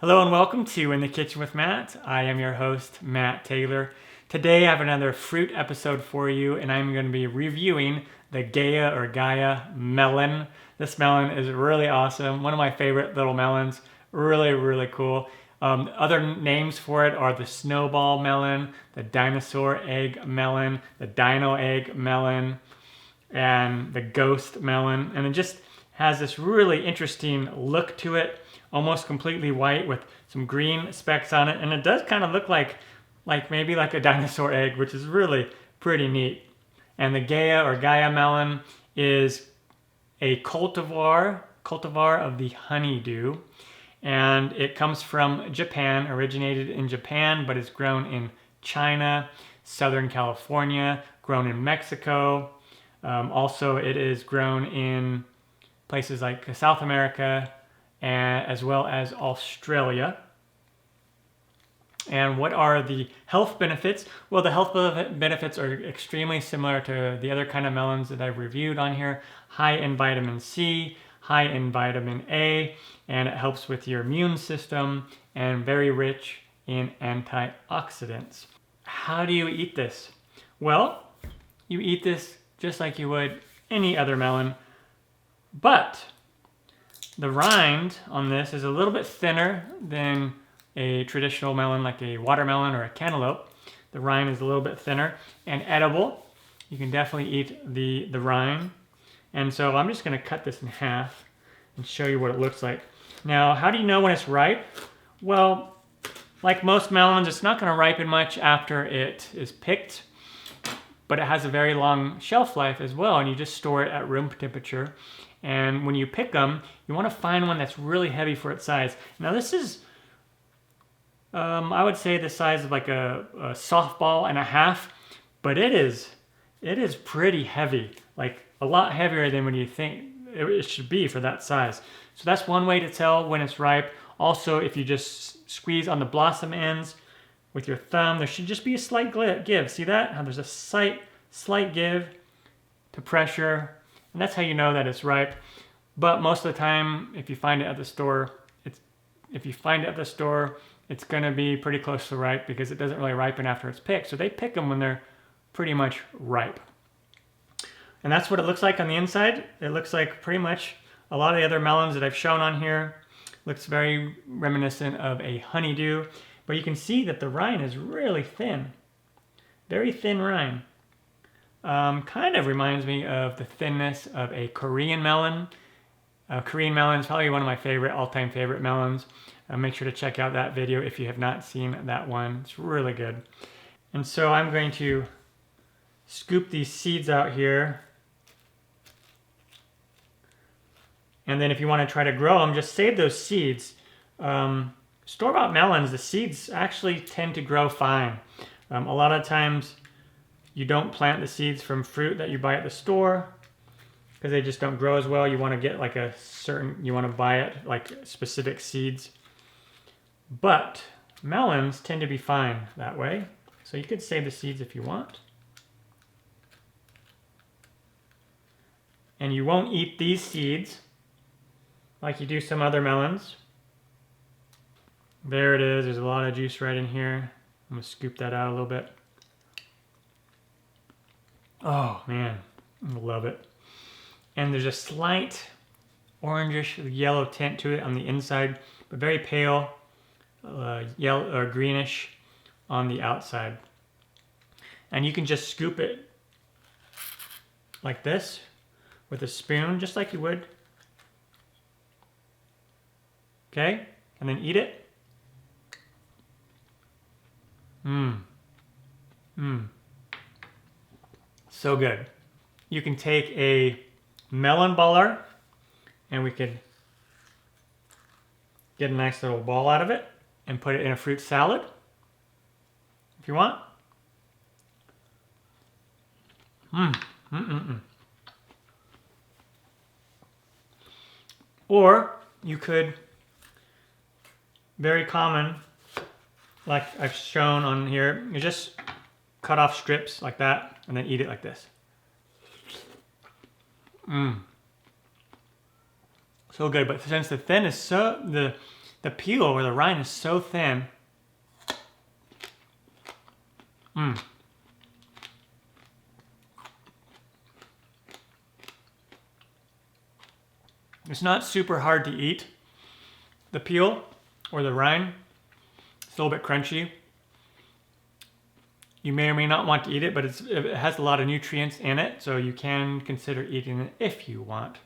Hello and welcome to In the Kitchen with Matt. I am your host, Matt Taylor. Today I have another fruit episode for you, and I'm going to be reviewing the Gaya Melon. This melon is really awesome. One of my favorite little melons. Really cool. Other names for it are the Snowball Melon, the Dinosaur Egg Melon, the Dino Egg Melon, and the Ghost Melon. And it just has this really interesting look to it. Almost completely white with some green specks on it, and it does kind of look like maybe like a dinosaur egg, which is really pretty neat. And the Gaya melon is a cultivar of the honeydew, and it comes from Japan, originated in Japan, but is grown in China, Southern California, grown in Mexico. Also, it is grown in places like South America, as well as Australia. And what are the health benefits? Well, the health benefits are extremely similar to the other kind of melons that I've reviewed on here. High in vitamin C, high in vitamin A, and it helps with your immune system, and very rich in antioxidants. How do you eat this? Well, you eat this just like you would any other melon, but the rind on this is a little bit thinner than a traditional melon like a watermelon or a cantaloupe. The rind is a little bit thinner and edible. You can definitely eat the rind. And so I'm just going to cut this in half and show you what it looks like. Now, how do you know when it's ripe? Well, like most melons, it's not going to ripen much after it is picked, but it has a very long shelf life as well, and you just store it at room temperature. And when you pick them, you want to find one that's really heavy for its size. Now this is, I would say the size of like a softball and a half, but it is pretty heavy, like a lot heavier than what you think it should be for that size. So that's one way to tell when it's ripe. Also, if you just squeeze on the blossom ends with your thumb, there should just be a slight give. See that? How there's a slight give to pressure. And that's how you know that it's ripe. But most of the time, if you find it at the store, it's going to be pretty close to ripe because it doesn't really ripen after it's picked. So they pick them when they're pretty much ripe. And that's what it looks like on the inside. It looks like pretty much a lot of the other melons that I've shown on here. Looks very reminiscent of a honeydew. But you can see that the rind is really thin. Very thin rind. Kind of reminds me of the thinness of a Korean melon. Korean melon is probably one of my all-time favorite melons. Make sure to check out that video if you have not seen that one. It's really good. And so I'm going to scoop these seeds out here. And then if you want to try to grow them, just save those seeds. Store-bought melons, the seeds actually tend to grow fine. A lot of times you don't plant the seeds from fruit that you buy at the store because they just don't grow as well. You want to get like you want to buy it like specific seeds. But melons tend to be fine that way. So you could save the seeds if you want. And you won't eat these seeds like you do some other melons. There it is. There's a lot of juice right in here. I'm going to scoop that out a little bit. Oh man, I love it. And there's a slight orangish yellow tint to it on the inside, but very pale yellow or greenish on the outside. And you can just scoop it like this with a spoon, just like you would. Okay, and then eat it. So good. You can take a melon baller and we could get a nice little ball out of it and put it in a fruit salad if you want. Or you could, very common, like I've shown on here, you just cut off strips like that and then eat it like this. So good, but since the the peel or the rind is so thin. It's not super hard to eat. The peel or the rind, it's a little bit crunchy. You may or may not want to eat it, but it has a lot of nutrients in it, so you can consider eating it if you want.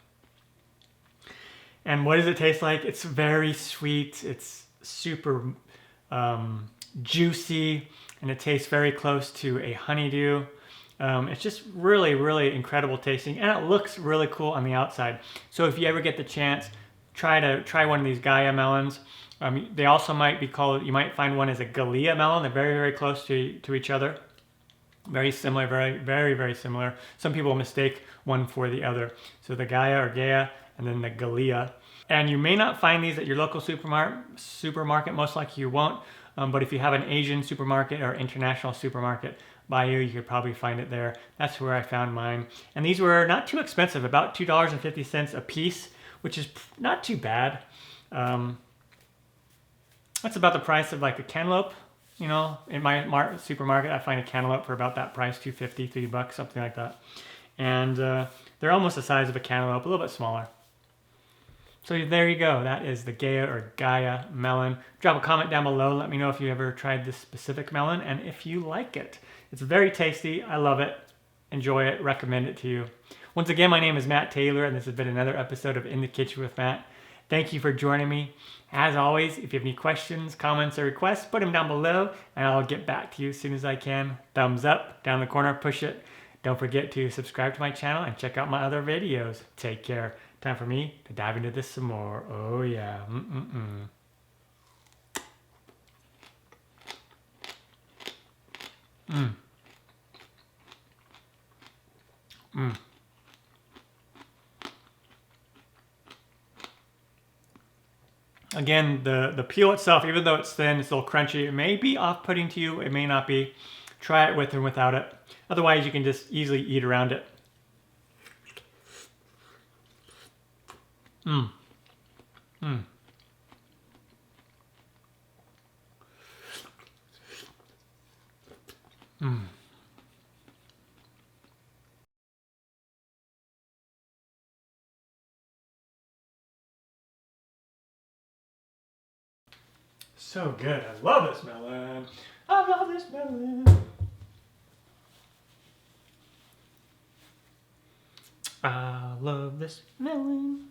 And what does it taste like? It's very sweet. It's super juicy, and it tastes very close to a honeydew. It's just really, really incredible tasting, and it looks really cool on the outside. So if you ever get the chance, try one of these Gaya melons. They also might be called, you might find one as a Gaya melon. They're very, very close to each other. Very similar, very, very, very similar. Some people mistake one for the other. So the Gaya or Gaya, and then the Gaya. And you may not find these at your local supermarket, most likely you won't. But if you have an Asian supermarket or international supermarket by you could probably find it there. That's where I found mine. And these were not too expensive, about $2.50 a piece, which is not too bad. That's about the price of like a cantaloupe. You know, in my supermarket, I find a cantaloupe for about that price, $2.50, $3, something like that. And they're almost the size of a cantaloupe, a little bit smaller. So there you go. That is the Gaya or Gaya melon. Drop a comment down below. Let me know if you ever tried this specific melon and if you like it. It's very tasty. I love it. Enjoy it. Recommend it to you. Once again, my name is Matt Taylor, and this has been another episode of In the Kitchen with Matt. Thank you for joining me. As always, if you have any questions, comments, or requests, put them down below, and I'll get back to you as soon as I can. Thumbs up, down the corner, push it. Don't forget to subscribe to my channel and check out my other videos. Take care. Time for me to dive into this some more. Oh yeah. Again, the peel itself, even though it's thin, it's a little crunchy. It may be off-putting to you. It may not be. Try it with and without it. Otherwise, you can just easily eat around it. So good. I love this melon. I love this melon. I love this melon.